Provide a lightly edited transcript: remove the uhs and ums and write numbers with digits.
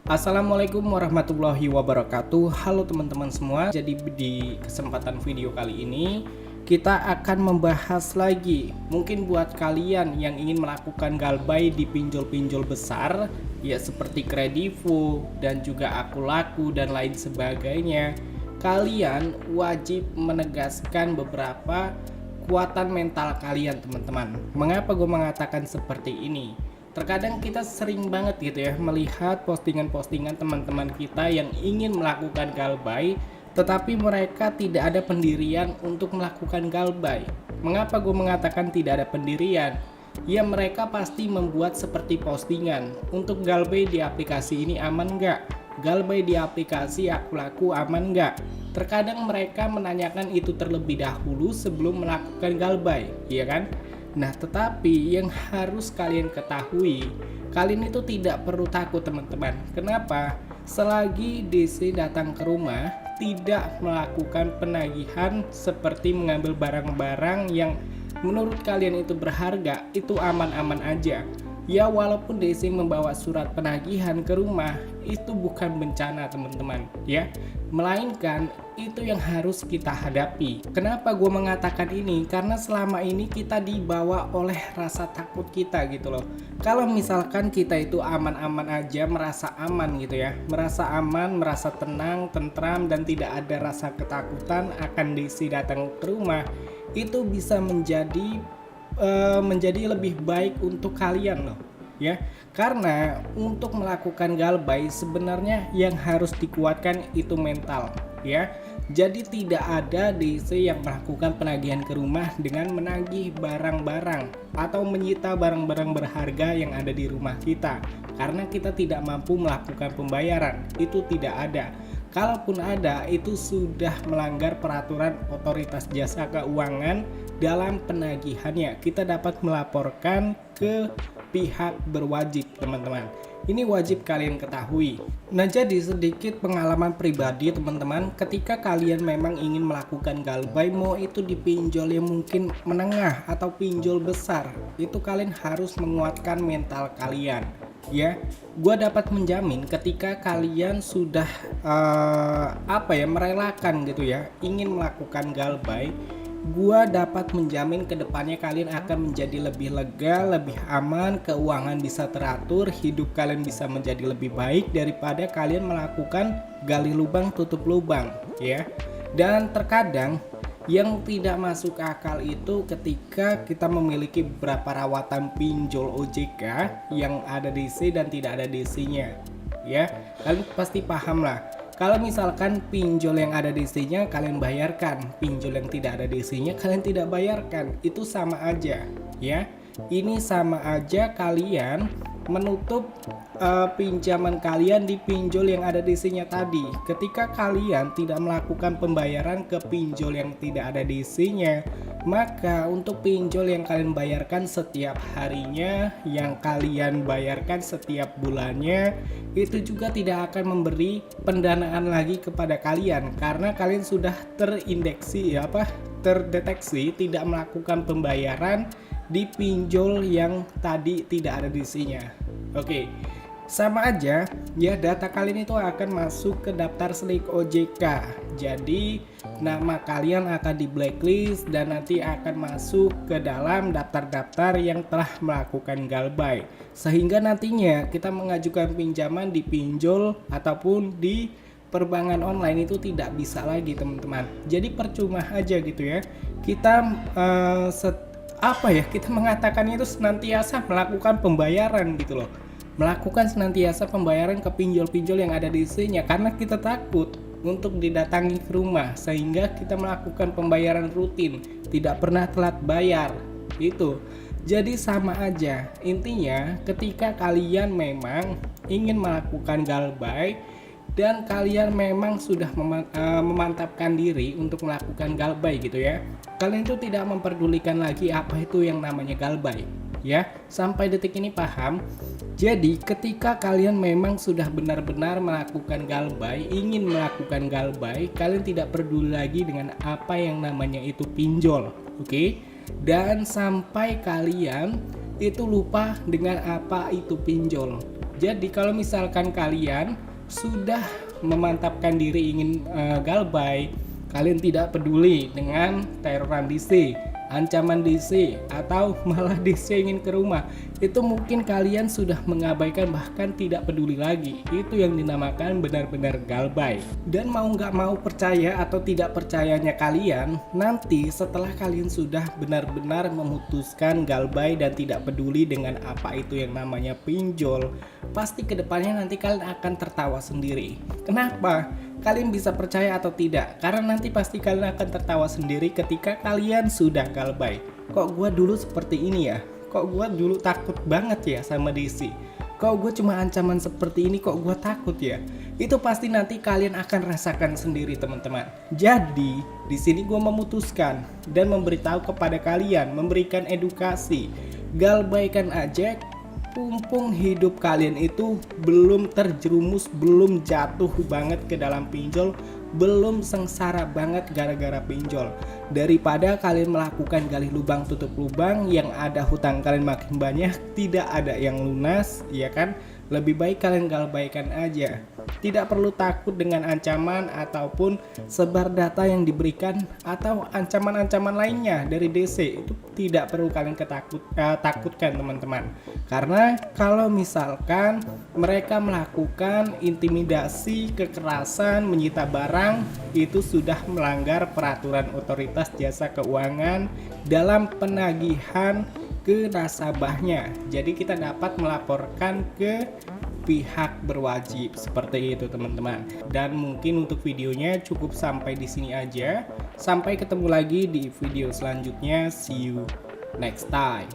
Assalamualaikum warahmatullahi wabarakatuh. Halo teman-teman semua. Jadi di kesempatan video kali ini kita akan membahas lagi, mungkin buat kalian yang ingin melakukan galbay di pinjol-pinjol besar ya, seperti Kredivo dan juga Akulaku dan lain sebagainya. Kalian wajib menegaskan beberapa kekuatan mental kalian, teman-teman. Mengapa gue mengatakan seperti ini? Terkadang kita sering banget gitu ya melihat postingan-postingan teman-teman kita yang ingin melakukan galbay, tetapi mereka tidak ada pendirian untuk melakukan galbay. Mengapa gue mengatakan tidak ada pendirian? Ya, mereka pasti membuat seperti postingan, untuk galbay di aplikasi ini aman nggak? Galbay di aplikasi Akulaku aman nggak? Terkadang mereka menanyakan itu terlebih dahulu sebelum melakukan galbay, ya kan? Nah, tetapi yang harus kalian ketahui, kalian itu tidak perlu takut, teman-teman. Kenapa? Selagi DC datang ke rumah, tidak melakukan penagihan seperti mengambil barang-barang yang menurut kalian itu berharga, itu aman-aman aja. Ya, walaupun DC membawa surat penagihan ke rumah, itu bukan bencana, teman-teman, ya. Melainkan itu yang harus kita hadapi. Kenapa gue mengatakan ini? Karena selama ini kita dibawa oleh rasa takut kita gitu loh. Kalau misalkan kita itu aman-aman aja, merasa aman gitu ya, merasa aman, merasa tenang, tentram, dan tidak ada rasa ketakutan akan DC datang ke rumah, itu bisa menjadi lebih baik untuk kalian loh, ya. Karena untuk melakukan galbay sebenarnya yang harus dikuatkan itu mental, ya. Jadi tidak ada DC yang melakukan penagihan ke rumah dengan menagih barang-barang atau menyita barang-barang berharga yang ada di rumah kita karena kita tidak mampu melakukan pembayaran. Itu tidak ada. Kalaupun ada, itu sudah melanggar peraturan otoritas jasa keuangan dalam penagihannya. Kita dapat melaporkan ke pihak berwajib, teman-teman. Ini wajib kalian ketahui. Nah, jadi sedikit pengalaman pribadi, teman-teman. Ketika kalian memang ingin melakukan galbay, mau itu di pinjol yang mungkin menengah atau pinjol besar, itu kalian harus menguatkan mental kalian, ya. Gua dapat menjamin ketika kalian sudah merelakan gitu ya, ingin melakukan galbay, gua dapat menjamin kedepannya kalian akan menjadi lebih lega, lebih aman, keuangan bisa teratur, hidup kalian bisa menjadi lebih baik daripada kalian melakukan gali lubang tutup lubang, ya. Dan terkadang yang tidak masuk akal itu ketika kita memiliki beberapa rawatan pinjol OJK yang ada DC dan tidak ada DC-nya, ya. Kalian pasti paham lah. Kalau misalkan pinjol yang ada DC-nya kalian bayarkan, pinjol yang tidak ada DC-nya kalian tidak bayarkan, itu sama aja, ya. Ini sama aja kalian menutup pinjaman kalian di pinjol yang ada DC-nya tadi. Ketika kalian tidak melakukan pembayaran ke pinjol yang tidak ada DC-nya, maka untuk pinjol yang kalian bayarkan setiap harinya, yang kalian bayarkan setiap bulannya, itu juga tidak akan memberi pendanaan lagi kepada kalian karena kalian sudah terdeteksi tidak melakukan pembayaran di pinjol yang tadi tidak ada DC-nya. Oke, sama aja ya, data kalian itu akan masuk ke daftar selik OJK. Jadi nama kalian akan di blacklist dan nanti akan masuk ke dalam daftar-daftar yang telah melakukan galbay. Sehingga nantinya kita mengajukan pinjaman di pinjol ataupun di perbankan online itu tidak bisa lagi, teman-teman. Jadi percuma aja gitu ya. Kita kita mengatakannya itu senantiasa melakukan pembayaran gitu loh. Melakukan senantiasa pembayaran ke pinjol-pinjol yang ada di sini karena kita takut untuk didatangi ke rumah, sehingga kita melakukan pembayaran rutin, tidak pernah telat bayar. Itu. Jadi sama aja. Intinya ketika kalian memang ingin melakukan galbay dan kalian memang sudah memantapkan diri untuk melakukan galbay gitu ya, kalian itu tidak memperdulikan lagi apa itu yang namanya galbay, ya. Sampai detik ini paham? Jadi ketika kalian memang sudah benar-benar melakukan galbay, ingin melakukan galbay, kalian tidak peduli lagi dengan apa yang namanya itu pinjol, oke? Dan sampai kalian itu lupa dengan apa itu pinjol. Jadi kalau misalkan kalian sudah memantapkan diri ingin galbay, kalian tidak peduli dengan teroran DC, ancaman DC, atau malah DC ingin ke rumah, itu mungkin kalian sudah mengabaikan, bahkan tidak peduli lagi. Itu yang dinamakan benar-benar galbay. Dan mau nggak mau, percaya atau tidak percayanya kalian, nanti setelah kalian sudah benar-benar memutuskan galbay dan tidak peduli dengan apa itu yang namanya pinjol, pasti kedepannya nanti kalian akan tertawa sendiri. Kenapa? Kalian bisa percaya atau tidak, karena nanti pasti kalian akan tertawa sendiri ketika kalian sudah galbay. Kok gua dulu seperti ini ya? Kok gua dulu takut banget ya sama DC? Kok gua cuma ancaman seperti ini kok gua takut ya? Itu pasti nanti kalian akan rasakan sendiri, teman-teman. Jadi di sini gua memutuskan dan memberitahu kepada kalian, memberikan edukasi, galbaykan aja. Mumpung hidup kalian itu belum terjerumus, belum jatuh banget ke dalam pinjol, belum sengsara banget gara-gara pinjol. Daripada kalian melakukan gali lubang tutup lubang, yang ada hutang kalian makin banyak, tidak ada yang lunas, ya kan? Lebih baik kalian galbaykan aja. Tidak perlu takut dengan ancaman ataupun sebar data yang diberikan atau ancaman-ancaman lainnya dari DC. Itu tidak perlu kalian takutkan, teman-teman. Karena kalau misalkan mereka melakukan intimidasi, kekerasan, menyita barang, itu sudah melanggar peraturan otoritas jasa keuangan dalam penagihan ke nasabahnya. Jadi kita dapat melaporkan ke pihak berwajib, seperti itu, teman-teman. Dan mungkin untuk videonya cukup sampai di sini aja. Sampai ketemu lagi di video selanjutnya. See you next time.